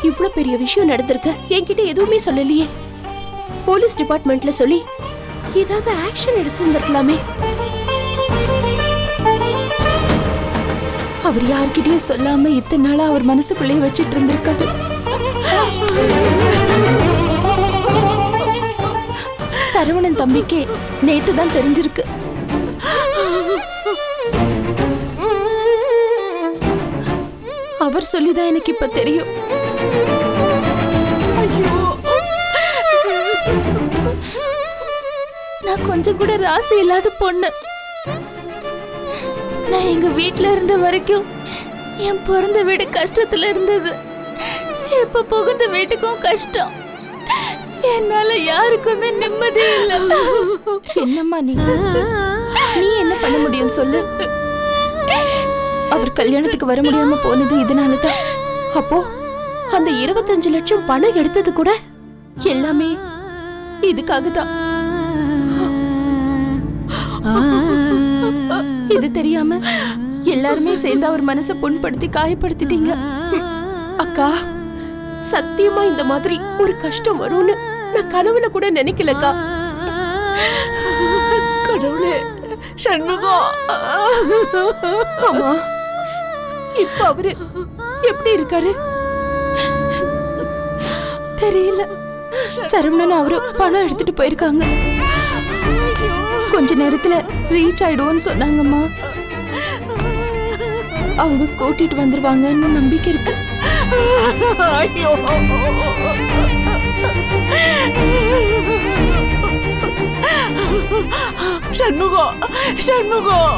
இவ்ளோ பெரிய விஷயம் நடந்திருக்கு, என்கிட்ட எதுவுமே சொல்லலையே. போலீஸ் டிபார்ட்மெண்ட்ல சொல்லி ஏதாவது ஆக்ஷன் எடுத்திருந்திருக்கலாமே. அவர் யார்கிட்டயும் சொல்லாம இத்தனை நாளா அவர் மனசுக்குள்ளேயே வச்சிட்டு இருந்திருக்காரு. சரவணன் தம்பிக்கு நேத்து தான் தெரிஞ்சிருக்கு. அவர் சொல்லிதான் எனக்கு இப்ப தெரியும். நான் கொஞ்சம் கூட ராசி இல்லாத பொண்ணு. நான் எங்க வீட்ல இருந்த வரைக்கும் என் பிறந்த வீடு கஷ்டத்துல இருந்தது. இப்ப புகுந்த வீட்டுக்கும் கஷ்டம். என்னால யாருக்குமே நிம்மதி இல்ல. என்னம்மா நீ என்ன பண்ண முடியும் சொல்லு? அவர் கல்யாணத்துக்கு வர முடியாம போனது இதனாலதான். அப்போ அந்த 25 லட்சம் பணம் எடுத்தது கூட எல்லாமே இதுக்காக தான். இது தெரியாம எல்லாருமே சேர்ந்து அவர் மனசை புண்படுத்தி காயப்படுத்திட்டீங்க. அக்கா, சத்தியமா இந்த மாதிரி ஒரு கஷ்டம் வரும்னு நான் கனவுல கூட நினைக்கலக்கா. கடவுளே, சண்முகம். ஆமா, இப்ப அவரு எப்படி இருக்காரு தெரியல. சரவணன் அவரு பணம் எடுத்துட்டு போயிருக்காங்க. கொஞ்ச நேரத்துல ரீச் ஆயிடுவோன்னு சொன்னாங்கம்மா. அவங்க கூட்டிட்டு வந்துருவாங்கன்னு நம்பிக்கை இருக்கு. சண்முகம், சண்முகம்.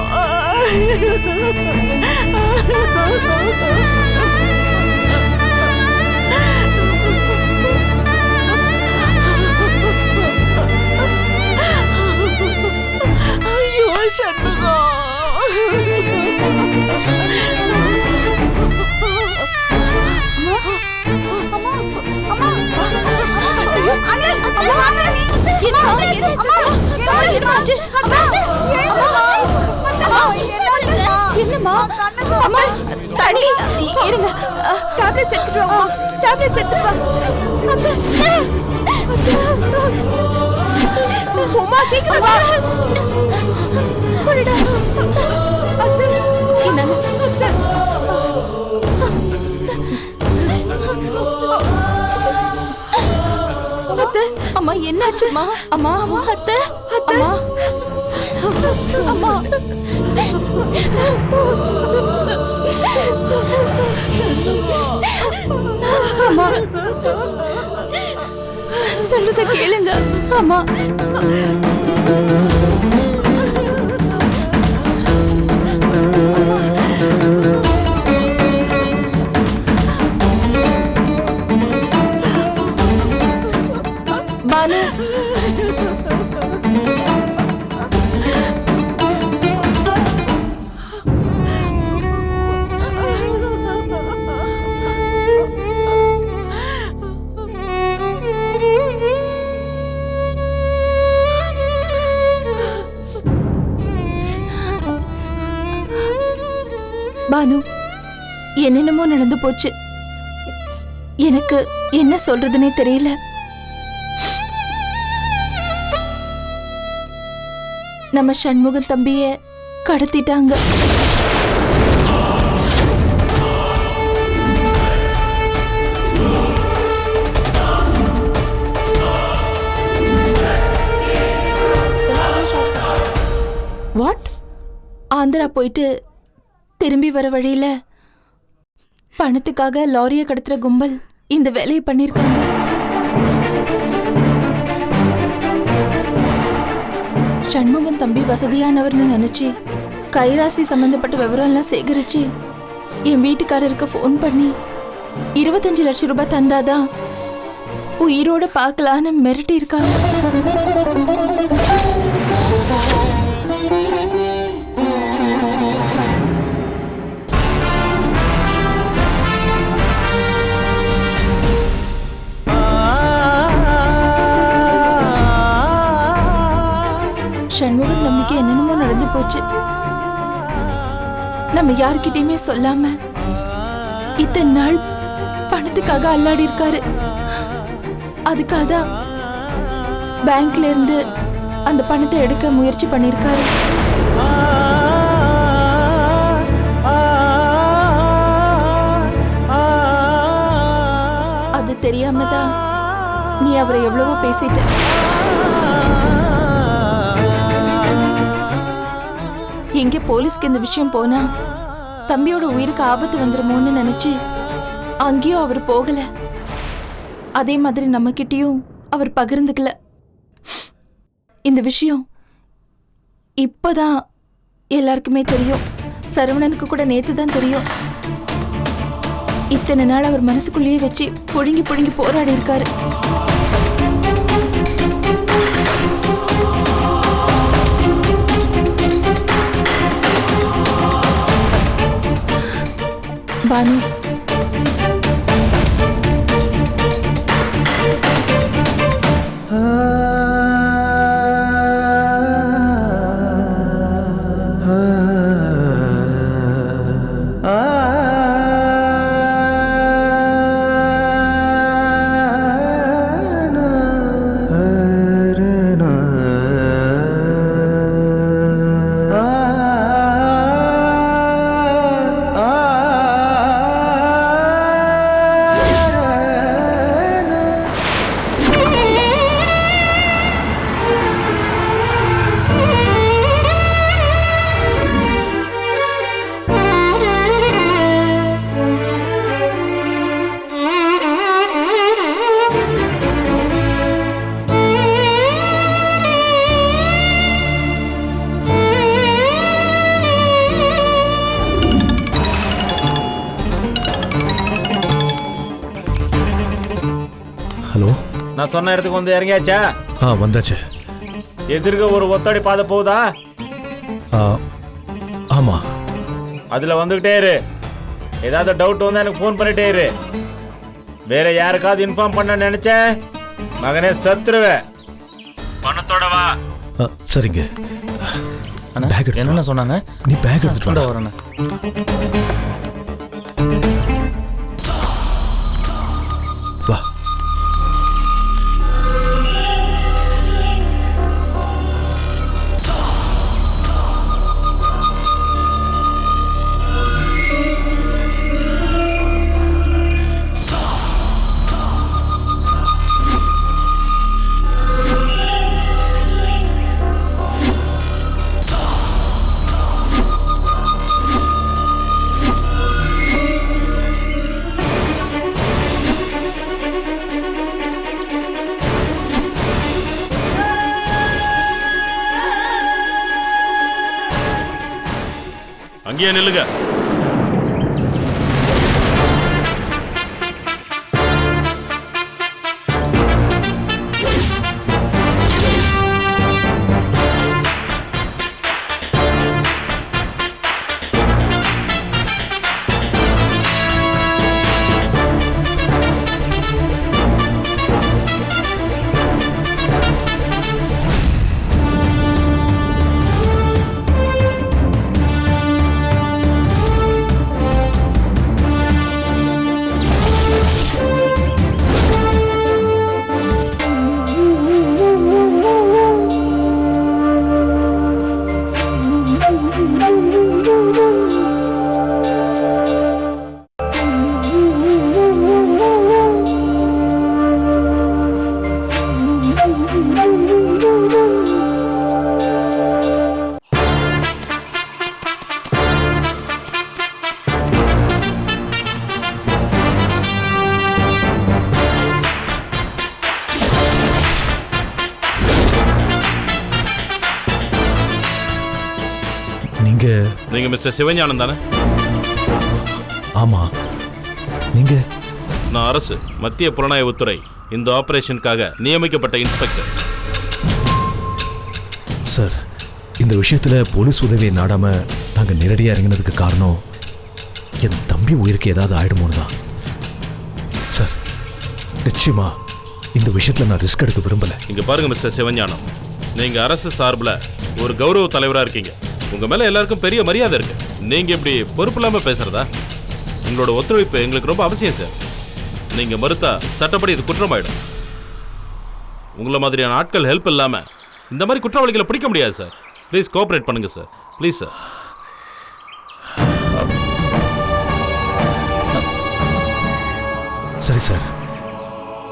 ஐயோ சண்முகம். என்னம்மா? அம்மா தனி இருங்க. டேப்லெட்ஸ் எடுத்துட்டு வா. டேப்லெட்ஸ் எடுத்துட்டு வா. உமா சீக்கிரம் வா. அம்மா என்னாச்சுமா? அம்மா அத்தை, அம்மா அம்மா. அம்மா சொல்றத கேளுங்க. அம்மா பானு, பானு, என்னென்னமோ நடந்து போச்சு. எனக்கு என்ன சொல்றதுன்னே தெரியல. நம்ம சண்முகம் தம்பிய கடத்திட்டாங்க. வாட்? ஆந்திரா போயிட்டு திரும்பி வர வழியில பணத்துக்காக லாரிய கடத்துற கும்பல் இந்த வேலையை பண்ணிருக்காங்க. சண்முகம் தம்பி வசதியானவர்னு நினைச்சு கைராசி சம்பந்தப்பட்ட விவரம் எல்லாம் சேகரிச்சு என் வீட்டுக்காரருக்கு ஃபோன் பண்ணி 25 லட்சம் ரூபாய் தந்தாதான் உயிரோட பார்க்கலான்னு மிரட்டி இருக்காங்க. சண்முகம் தம்பிக்கு என்னென்னமோ நடந்து போச்சு. நம்ம யார்கிட்டயுமே சொல்லாம இத்தனை நாள் பணத்துக்காக அல்லாடி இருக்காரு. அதுக்காக தான் பேங்க்ல இருந்து அந்த பணத்தை எடுக்க முயற்சி பண்ணிருக்காரு. அது தெரியாம தான் நீ அவரை எவ்வளவோ பேசிட்ட. எங்க போலீஸ்க்கு இந்த விஷயம் போனா தம்பியோட உயிருக்கு ஆபத்து வந்துருமோன்னு நினைச்சு அங்கேயும் அவர் போகல. அதே மாதிரி நம்ம கிட்டயும் அவர் பகிர்ந்துக்கல. இந்த விஷயம் இப்பதான் எல்லாருக்குமே தெரியும். சரவணனுக்கு கூட நேத்து தான் தெரியும். இத்தனை நாள் அவர் மனசுக்குள்ளேயே வச்சு புழுங்கி புழுங்கி போராடி இருக்காரு. பானு, ஹலோ, நான் சொன்ன இடத்துக்கு வந்து இறங்கியாச்சா? வந்தாச்சு. எதிர்க்க ஒரு ஒத்தடி பாதை போகுதா? ஆமா. அதுல வந்துகிட்டே இரு. ஏதாவது டவுட் வந்தா எனக்கு ஃபோன் பண்ணிட்டே இரு. வேற யாருக்காவது இன்ஃபார்ம் பண்ண நினைச்ச மகனே சத்துருவே. பணத்தோட வா. சரிங்க. என்ன சொன்னாங்க? நீ பேக் எடுத்துட்டு வரேன். வா. அங்கேயே நில்லுங்க. நீங்க மிஸ்டர் சிவஞானம் தானே? ஆமா. நீங்க? நான் அரசு மத்திய புலனாய்வுத்துறை இந்த ஆபரேஷனுக்காக நியமிக்கப்பட்ட இன்ஸ்பெக்டர். சார், இந்த விஷயத்துல போலீஸ் உதவியை நாடாம நாங்க நேரடியா இறங்கினதுக்கு காரணம் என் தம்பி உயிருக்கு ஏதாவது ஆயிடுமோன்னு தான். சார், நிச்சயமா இந்த விஷயத்துல நான் ரிஸ்க் எடுக்க விரும்பல. இங்க பாருங்க மிஸ்டர் சிவஞானம், நீங்க அரசு சார்பில் ஒரு கௌரவ தலைவரா இருக்கீங்க. உங்க மேல எல்லாருக்கும் பெரிய மரியாதை இருக்கு. நீங்க இப்படி பொறுப்பு இல்லாம பேசுறதா? உங்களோட ஒத்துழைப்பு எங்களுக்கு ரொம்ப அவசியம் சார். நீங்க மறுத்தா சட்டப்படி இது குற்றமாயிடும். உங்களை மாதிரியான ஆட்கள் ஹெல்ப் இல்லாம இந்த மாதிரி குற்றவாளிகளை பிடிக்க முடியாது சார். ப்ளீஸ் கோஆபரேட் பண்ணுங்க சார். Please sir. சரி சார்,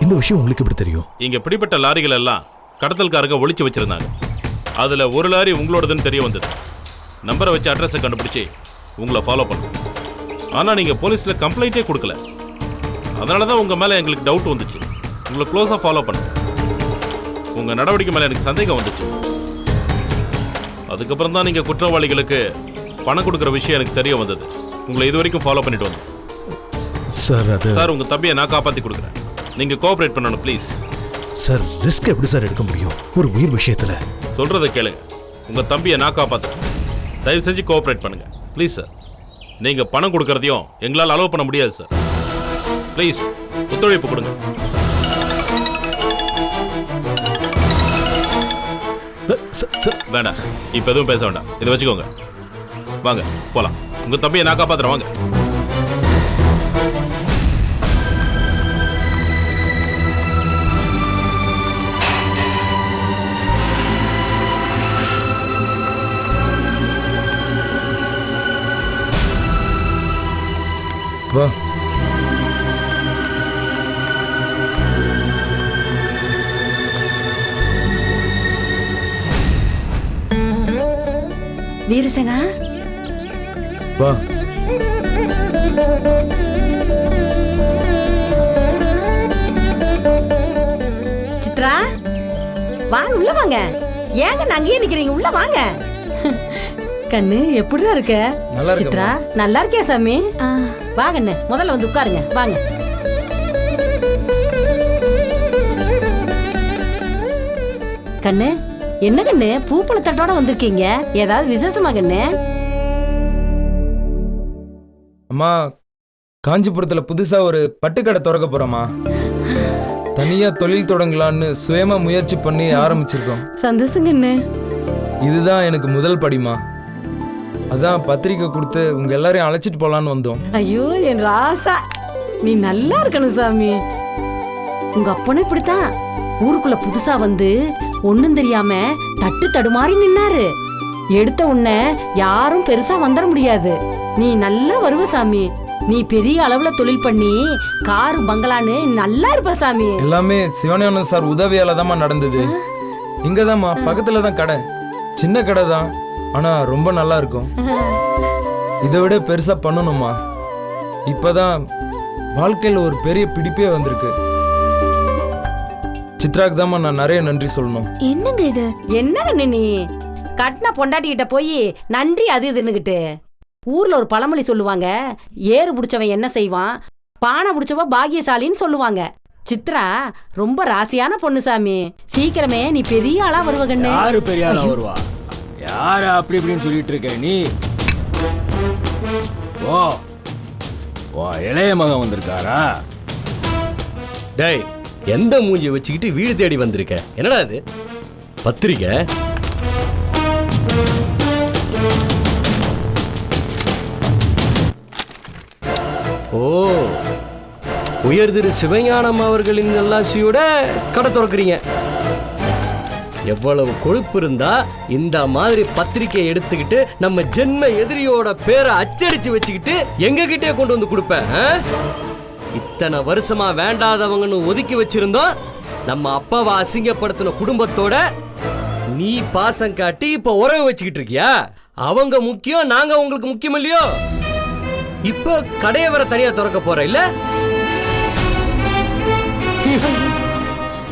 இந்த விஷயம் உங்களுக்கு எப்படி தெரியும்? இங்க பிடிப்பட்ட லாரிகள் எல்லாம் கடத்தல்காரங்க ஒளிச்சு வச்சிருந்தாங்க. அதுல ஒரு லாரி உங்களோடதுன்னு தெரிய வந்தது. நம்பரை வச்சு அட்ரஸை கண்டுபிடிச்சி உங்களை ஃபாலோ பண்ணும். ஆனா நீங்க போலீஸ்ல கம்ப்ளைண்டே கொடுக்கல. அதனால தான் உங்க மேல எங்களுக்கு டவுட் வந்துச்சு. உங்களை க்ளோஸா ஃபாலோ பண்ண உங்க நடவடிக்கை மேல எனக்கு சந்தேகம் வந்துச்சு. அதுக்கப்புறம் தான் நீங்க குற்றவாளிகளுக்கு பணம் கொடுக்குற விஷயம் எனக்கு தெரிய வந்தது. உங்களை இது வரைக்கும் ஃபாலோ பண்ணிட்டு வந்தோம். சார் உங்க தம்பியை நான் காப்பாத்தி கொடுக்குறேன். நீங்க கோஆபரேட் பண்ணணும் ப்ளீஸ். சார் ரிஸ்க் எப்படி சார் எடுக்க முடியும் ஒரு உயிர் விஷயத்துல? சொல்றதை கேளுங்க. உங்க தம்பியை நான் காப்பாத்துறேன். தயவு செஞ்சு கோஆபரேட் பண்ணுங்க ப்ளீஸ் சார். நீங்க பணம் கொடுக்கறதையும் எங்களால் அலோவ் பண்ண முடியாது சார். ப்ளீஸ் ஒத்துழைப்பு கொடுங்க. வேண்டாம், இப்ப எதுவும் பேச வேண்டாம். இதை வச்சுக்கோங்க. வாங்க போலாம். உங்க தம்பியை நான் காப்பாத்துறேன். வாங்க. வா. வீரசேனா வா. சித்ரா வாங்க, உள்ள வாங்க. ஏங்க அங்கேயே நிக்கிறீங்க? உள்ள வாங்க. கண்ணு எப்படிடா இருக்க? நல்லா இருக்கேன். சித்ரா நல்லா இருக்கியா சாமி? வா கண்ணு, முதல்ல வந்து உட்காருங்க. வாங்க. கண்ணு என்ன கண்ணு பூப்பழத்தட்டோட வந்திருக்கீங்க? ஏதாவது விசேஷமா கண்ணு? அம்மா, காஞ்சிபுரத்துல புதுசா ஒரு பட்டுக்கடை திறக்க போறோமா. தனியா தொழில் தொடங்கலான்னு சுயமா முயற்சி பண்ணி ஆரம்பிச்சிருக்கோம். சந்தோஷம் கண்ணு. இதுதான் எனக்கு முதல் படிமா. அதான் பத்திரிக்கை கொடுத்து உங்க எல்லாரையும் அழைச்சிட்டு போலான்னு வந்தோம். ஐயோ என் ராசா, நீ நல்லா இருக்கணும் சாமி. உங்க அப்பனும் இப்படித்தான் ஊருக்குள்ள புதுசா வந்து ஒண்ணும் தெரியாம தட்டு தடுமாறி நின்னாரு. எடுத்த உடனே யாரும் பெருசா வந்துட முடியாது. நீ நல்லா வருவ சாமி. நீ பெரிய அளவுல தொழில் பண்ணி காரு பங்களான்னு நல்லா இருப்ப சாமி. எல்லாமே சிவஞானம் சார் உதவியால தான்மா நடந்தது. இங்கதாம்மா பக்கத்துல தான் கடை. சின்ன கடை தான், ஆனா ரொம்ப நல்லா இருக்கும். இதை விட பெருசா பண்ணணுமா. இப்பதான் வாழ்க்கையில ஒரு பெரிய பிடிப்பே வந்திருக்கு. சித்ராக்கு தாம்மா நான் நிறைய நன்றி சொல்லணும். என்னங்க இது? என்ன நீ கட்டின பொண்டாட்டிக்கிட்ட போய் நன்றி அது இதுன்னுகிட்டு. ஊர்ல ஒரு பழமொழி சொல்லுவாங்க, ஏறு பிடிச்சவன் என்ன செய்வான், பானை பிடிச்சவ பாக்கியசாலின்னு சொல்லுவாங்க. சித்ரா ரொம்ப ராசியான பொண்ணு சாமி. சீக்கிரமே நீ பெரிய ஆளா வருவ கண்ணு. யாரு பெரிய ஆளா வருவா? யாரு அப்படி இப்படின்னு சொல்லிட்டு இருக்க நீ? ஓ ஓ இளைய மகன் வந்திருக்காரா? டேய், எந்த மூஞ்சி வச்சுக்கிட்டு வீடு தேடி வந்திருக்க? என்னடா இது பத்திரிக்கை? ஓ, உயர்திரு சிவஞானம் அவர்களின் நல்லாசியோட கடை திறக்கிறீங்க. எவ்வளவு கொழுப்பு இருந்தா இந்த மாதிரி பத்திரிக்கை எடுத்துக்கிட்டு நம்ம ஜென்ம எதிரியோட பேரை அச்சடிச்சு வச்சுக்கிட்டு எங்க கிட்டே கொண்டு வந்து கொடுப்பேன்? இத்தனை வருஷமா வேண்டாதவங்கன்னு ஒதுக்கி வச்சிருந்தோம். நம்ம அப்பாவை அசிங்கப்படுத்தின குடும்பத்தோட நீ பாசம் காட்டி இப்ப உறவு வச்சுக்கிட்டு இருக்கியா? அவங்க முக்கியம், நாங்க உங்களுக்கு முக்கியம் இல்லையோ? இப்ப கடையை வர தனியா திறக்க போற இல்ல?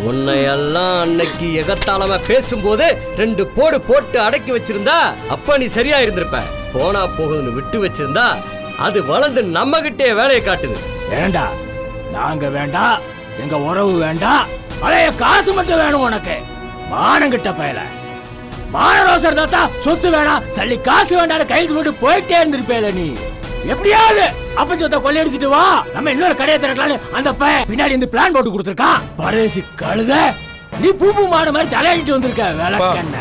உன்னையெல்லாம் அன்னைக்கு எகத்தாளமா பேசும்போது 2 போடு போட்டு அடக்கி வச்சிருந்தா அப்ப நீ சரியா இருந்திருப்ப. போனா போகுதுன்னு விட்டு வச்சிருந்தா அது வளர்ந்து நம்ம கிட்டே வேலையை காட்டுது. வேண்டாம், நாங்க வேண்டாம், எங்க உறவு வேண்டாம், பழைய காசு மட்டும் வேணும் உனக்கு. மானங்கிட்ட பயல மானரோசர் தாத்தா சொத்து வேணாம், சல்லி காசு வேண்டாம் கைது போட்டு போயிட்டே இருந்திருப்பேல நீ. எப்படியாவது அப்ப சொத்த கொள்ளையடிச்சிட்டு வா, நம்ம இன்னொரு கடையை திறக்கலான்னு அந்த பையன் பின்னாடி இருந்து பிளான் போட்டு கொடுத்துருக்கான். பரேசி கழுத, நீ பூ மாடு மாதிரி தலையாடிட்டு வந்திருக்க. விளக்கண்ண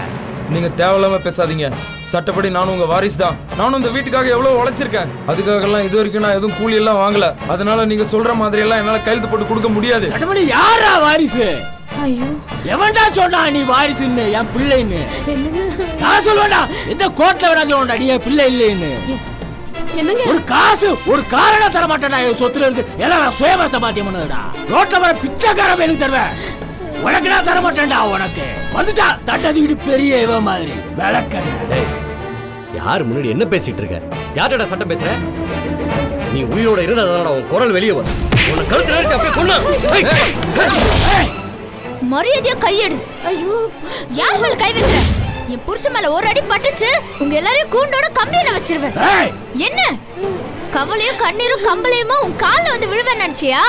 நீங்க தேவையில்லாம பேசாதீங்க. சட்டப்படி நானும் உங்க வாரிசு தான். நானும் இந்த வீட்டுக்காக எவ்வளவு உழைச்சிருக்கேன். அதுக்காக எல்லாம் இது வரைக்கும் நான் எதுவும் கூலி எல்லாம் வாங்கல. அதனால நீங்க சொல்ற மாதிரி எல்லாம் என்னால கையெழுத்து போட்டு கொடுக்க முடியாது. சட்டப்படி யாரா வாரிசு? ஐயோ எவன்டா சொன்னா நீ வாரிசுன்னு? என் பிள்ளைன்னு நான் சொல்லுவேன்டா. எந்த கோர்ட்ல வேணா சொல்லுவேன்டா நீ என் பிள்ளை இல்லைன்னு. என்னங்க ஒரு காசு ஒரு காரணம் தர மாட்டேன்டா. என் சொத்துல இருக்கு எல்லாம் நான் சுயமா சம்பாத்தியம் பண்ணதுடா. ரோட்ல வர பிச்சைக்கார வேலைக்கு தருவேன். உனக்கு நான் தர மாட்டேன்டா. உனக்கு வந்துட்டா தட்டதுக்கிட்டு பெரிய இவ மாதிரி விளக்கண்ண. யார் முன்னாடி என்ன பேசிட்டு இருக்க? யார்டா சட்டம் பேசுற? நீ உயிரோட இருந்தா உன் குரல் வெளியே வரும். உன்னை கழுத்து நெரிச்சு அப்படியே கொன்னா. மரியாதையா கையெடு. ஐயோ யார் மேல கை வைக்கிற? என் புருஷன் மேல ஒரு அடி பட்டுச்சு, உங்க எல்லாரையும் கூண்டோட கம்பியில வச்சிருவேன். என்ன கவலையும் கண்ணீரும் கம்பளையுமா உன் கால்ல வந்து விழுவேன் நினைச்சியா?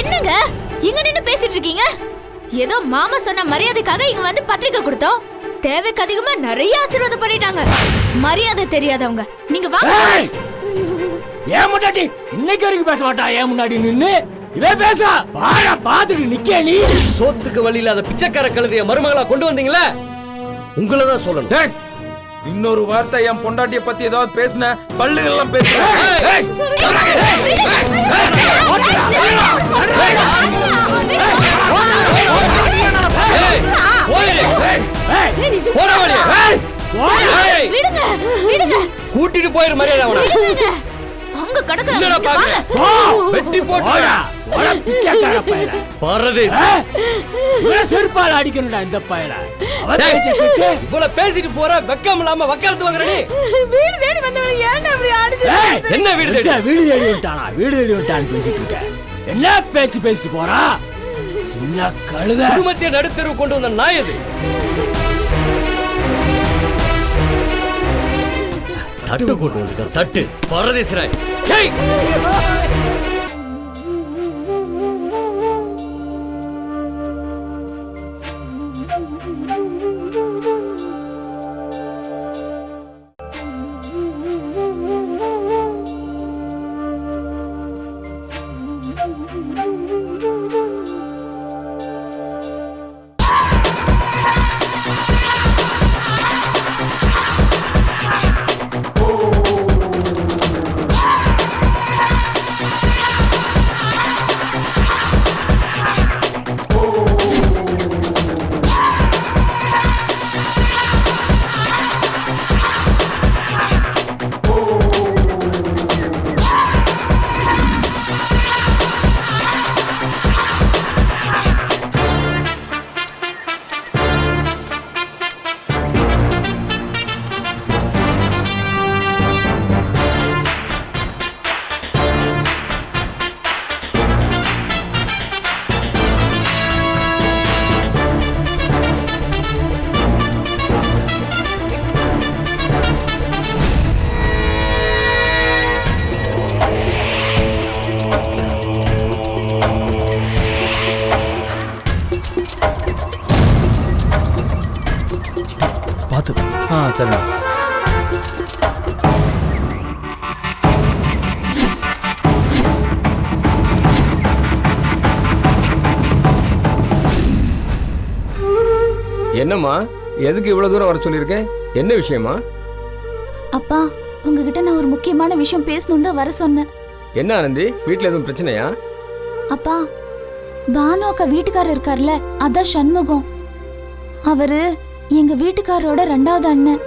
என்னங்க இங்க நின்னு பேசிட்டு இருக்கீங்க? ஏதோ மாமா சொன்ன மரியாதைக்காக இங்க வந்து பத்திரிக்கை கொடுத்தோம். தேவைக்கு அதிகமா நிறைய ஆசீர்வாதம் பண்ணிட்டாங்க. மரியாதை தெரியாதவங்க நீங்க வாங்க. ஏன் முன்னாடி இன்னைக்கு வரைக்கும் பேச மாட்டா? ஏன் முன்னாடி நின்னு இவே பேச பாரா பாத்துட்டு நிக்க நீ. சோத்துக்கு வழி இல்லாத பிச்சைக்கார கழுதைய மருமகளா கொண்டு வந்தீங்களே, உங்களை தான் சொல்லணும். இன்னொரு வார்த்தை என் பொண்டாட்டிய பத்தி ஏதாவது பேசின பல்லுகள்லாம் பேசுறேன். கூட்டிட்டு போயிரு மரியாதை. அங்க கடக்குற வெட்டி போடுடா. பிச்சைக்கார பையல பரதேசி. செருப்பால அடிக்கணும்டா இந்த பையல. இவ்வளவு பேசிட்டு போற வெக்கம் இல்லாம வக்காலத்து வாங்குற நீ. வீடு தேடி வந்தவங்க ஏன் அப்படி அடிச்சு? என்ன வீடு தேடி? வீடு தேடி விட்டானா? வீடு தேடி விட்டான்னு பேசிட்டு இருக்க. என்ன பேச்சு பேசிட்டு போறா? சின்ன கழுத. குடும்பத்தை நடுத்தெருவு கொண்டு வந்த நாய் அது. தட்டு கொண்டு வந்து தட்டு பரதேசிராய். சரி. என்னம்மா, எதுக்கு இவ்வளவு தூரம் வர சொல்லியிருக்கேன்? என்ன விஷயமா? அப்பா, உங்ககிட்ட நான் ஒரு முக்கியமான விஷயம் பேசணும் தான் வர சொன்னேன். என்ன ஆனந்தி, வீட்ல எதுவும் பிரச்சனையா? அப்பா, பானு அக்கா வீட்டுக்காரர் இருக்கார்ல, அதான் சண்முகம். அவரு எங்க வீட்டுக்காரோட 2வது அண்ணன்.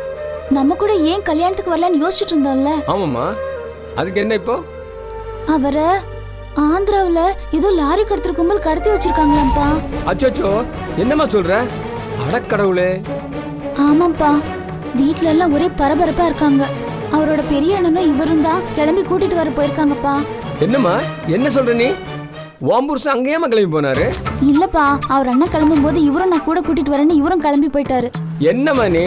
நம்ம கூட ஏன் கல்யாணத்துக்கு வரலன்னு யோசிச்சுட்டு இருந்தோம்ல. ஆமாம்மா, அதுக்கு என்ன இப்போ? அவரை ஆந்திராவுல ஏதோ லாரி கடத்துற கும்பல் கடத்தி வச்சிருக்காங்களாம்ப்பா. அச்சோ, என்னம்மா சொல்ற? அடக்கடவுளே. ஆமாப்பா, வீட்ல எல்லாம் ஒரே பரபரப்பா இருக்காங்க. அவரோட பெரிய அண்ணனும் இவரும் தான் கிளம்பி கூட்டிட்டு வர போயிருக்காங்கப்பா. என்னம்மா, என்ன சொல்ற நீ? வாம்பூர்ஸ் அங்கேயே கிளம்பி போனாரு? இல்லப்பா, அவர் அண்ணன் கிளம்பும் போது இவரும் நான் கூட கூட்டிட்டு வரேன்னு இவரும் கிளம்பி போயிட்டாரு. என்னம்மா நீ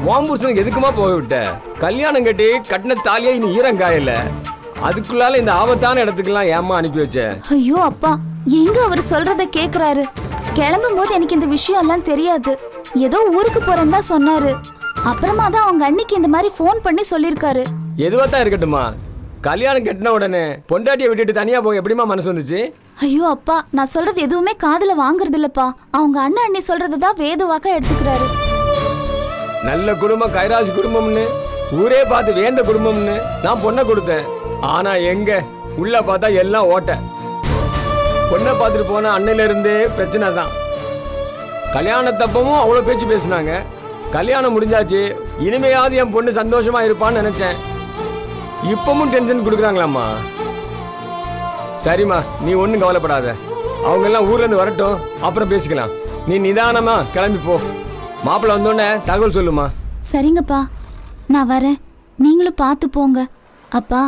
வாம்பூர்ஸ் எதுக்குமா போக விட்ட? கல்யாணம் கட்டி கட்டின தாலியா இனி ஈரங்காயில, அதுக்குள்ளால இந்த ஆபத்தான இடத்துக்குலாம் ஏமா அனுப்பி வச்ச? ஐயோ அப்பா, எங்க அவர் சொல்றத கேக்குறாரு? கிளம்பும் போது எனக்கு இந்த விஷயம் எல்லாம் தெரியாது. ஏதோ ஊருக்கு போறேன்னு தான் சொன்னாரு. அப்புறமா தான் அவங்க அன்னைக்கு இந்த மாதிரி ஃபோன் பண்ணி சொல்லிருக்காரு. எதுவா தான் இருக்கட்டுமா, கல்யாணம் கட்டின உடனே பொண்டாட்டியை விட்டுட்டு தனியா போய் எப்படிமா மனசு வந்துச்சு? ஐயோ அப்பா, நான் சொல்றது எதுவுமே காதுல வாங்குறது இல்லப்பா. அவங்க அண்ணன் அண்ணி சொல்றதுதான் வேத வாக்கா எடுத்துக்கிறாரு. நல்ல குடும்பம், கைராசி குடும்பம்னு ஊரே பார்த்து வேந்த குடும்பம்னு நான் பொண்ணை கொடுத்தேன். ஆனா எங்க உள்ள பார்த்தா எல்லாம் ஓட்ட. பொண்ணை பார்த்துட்டு போன அன்னையில இருந்தே பிரச்சனை தான். கல்யாணத்தப்பவும் அவ்வளோ பேச்சு பேசினாங்க. கல்யாணம் முடிஞ்சாச்சு, இனிமையாவது என் பொண்ணு சந்தோஷமா இருப்பான்னு நினைச்சேன். இப்பவும் டென்ஷன் கொடுக்குறாங்களாம்மா. சரிம்மா, நீ ஒன்றும் கவலைப்படாத. அவங்க எல்லாம் ஊர்ல இருந்து வரட்டும், அப்புறம் பேசிக்கலாம். நீ நிதானமா கிளம்பி போ. மாப்பிள்ளை வந்தோடனே தகவல் சொல்லுமா. சரிங்கப்பா, நான் வரேன். நீங்களும் பார்த்து போங்க. அப்பா,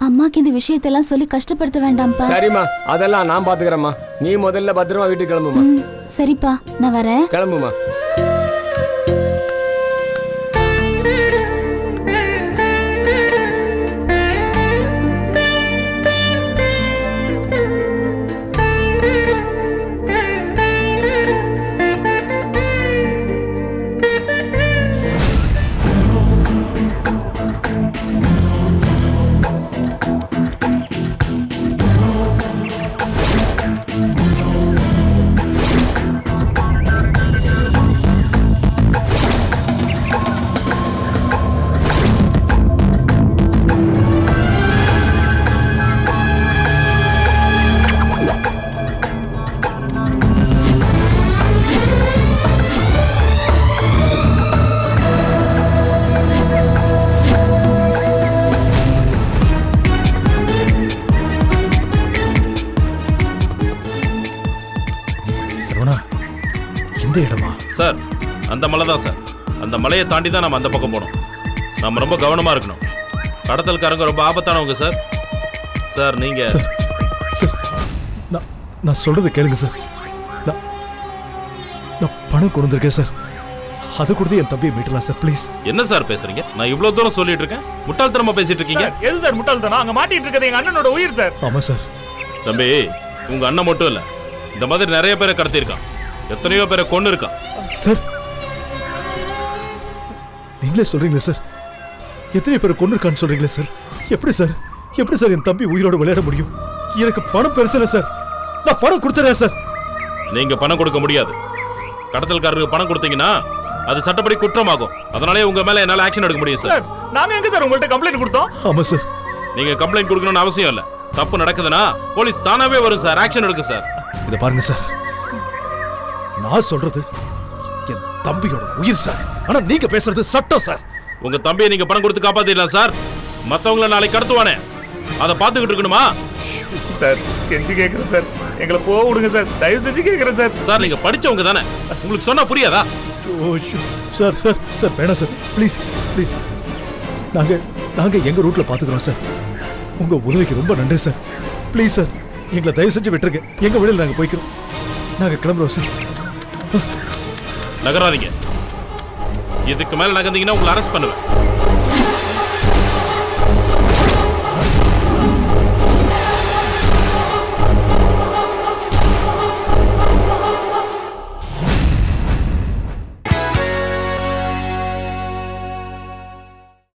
அம்மாக்கு இந்த விஷயத்தெல்லாம் சொல்லி கஷ்டப்படுத்த வேண்டாம்ப்பா. சரிம்மா, அதெல்லாம் நான் பாத்துக்கிறேம்மா. நீ முதல்ல பத்திரமா வீட்டுக்கு கிளம்புமா. சரிப்பா, நான் வரேன். கிளம்புமா. இந்த இடமா சார்? அந்த மலை தான் சார். அந்த மலையை தாண்டி தான் நம்ம அந்த பக்கம் போனோம். நம்ம ரொம்ப கவனமா இருக்கணும். கடத்தல்காரங்க ரொம்ப ஆபத்தானவங்க சார். சார் நீங்க சார், நான் சொல்றது கேளுங்க சார். நான் பணம் கொண்டு வந்திருக்கேன் சார். அதை கொடுத்து என் தம்பியை மீட்டலாம் சார், ப்ளீஸ். என்ன சார் பேசுறீங்க? நான் இவ்வளவு தூரம் சொல்லிட்டு இருக்கேன், முட்டாள்தனமா பேசிட்டு இருக்கீங்க. எது சார் முட்டாள்தனம்? அங்க மாட்டிட்டு இருக்கிறது எங்க அண்ணனோட உயிர் சார். ஆமா சார். தம்பி, உங்க அண்ணன் மட்டும் இல்ல, இந்த மாதிரி நிறைய பேரை கடத்திருக்கான். எத்தனையோ பேரை கொண்டு இருக்கான் சார். நீங்களே சொல்றீங்களா சார்? எத்தனை பேரை கொண்டு இருக்கான்னு சொல்றீங்களா சார்? எப்படி சார், எப்படி சார் என் தம்பி உயிரோட விளையாட முடியும்? எனக்கு பணம் பெருசு சார். நான் பணம் கொடுத்துறேன் சார். நீங்க பணம் கொடுக்க முடியாது. கடத்தல்காரருக்கு பணம் கொடுத்தீங்கன்னா அது சட்டப்படி குற்றமாகும். அதனாலே உங்க மேல என்னால ஆக்ஷன் எடுக்க முடியும் சார். நாங்க எங்க சார் உங்கள்ட்ட கம்ப்ளைண்ட் கொடுத்தோம்? ஆமா சார். நீங்க கம்ப்ளைண்ட் கொடுக்கணும்னு அவசியம் இல்ல. தப்பு நடக்குதுன்னா போலீஸ் தானாவே வரும் சார், ஆக்ஷன் எடுக்கும் சார். இத பாருங்க சார், நான் சொல்றது என் தம்பியோட உயிர் சார். ஆனா நீங்க பேசுறது சட்டம் சார். உங்க தம்பியை நீங்க பணம் கொடுத்து காப்பாத்திடலாம் சார். மத்தவங்கள நாளைக்கு கடத்துவானே, அதை பார்த்துக்கிட்டு இருக்கணுமா சார்? கெஞ்சி கேட்கிறேன் சார், எங்களை போக விடுங்க சார், தயவு செஞ்சு கேட்கிறேன் சார். சார் நீங்க படிச்சவங்க தானே, உங்களுக்கு சொன்னா புரியாதா? சார் சார் சார் வேணாம் சார், ப்ளீஸ் ப்ளீஸ். நாங்க எங்க ரூட்ல பாத்துக்கிறோம் சார். உங்க உதவிக்கு ரொம்ப நன்றி சார். ப்ளீஸ் சார், எங்களை தயவு செஞ்சு விட்டுருங்க. எங்க வழியில் நாங்க போய்க்கிறோம். நாங்க கிளம்புறோம் சார். நகராதீங்க. இதுக்கு மேல நகர்ந்தீங்கன்னா உங்களை அரெஸ்ட் பண்ணுவேன்.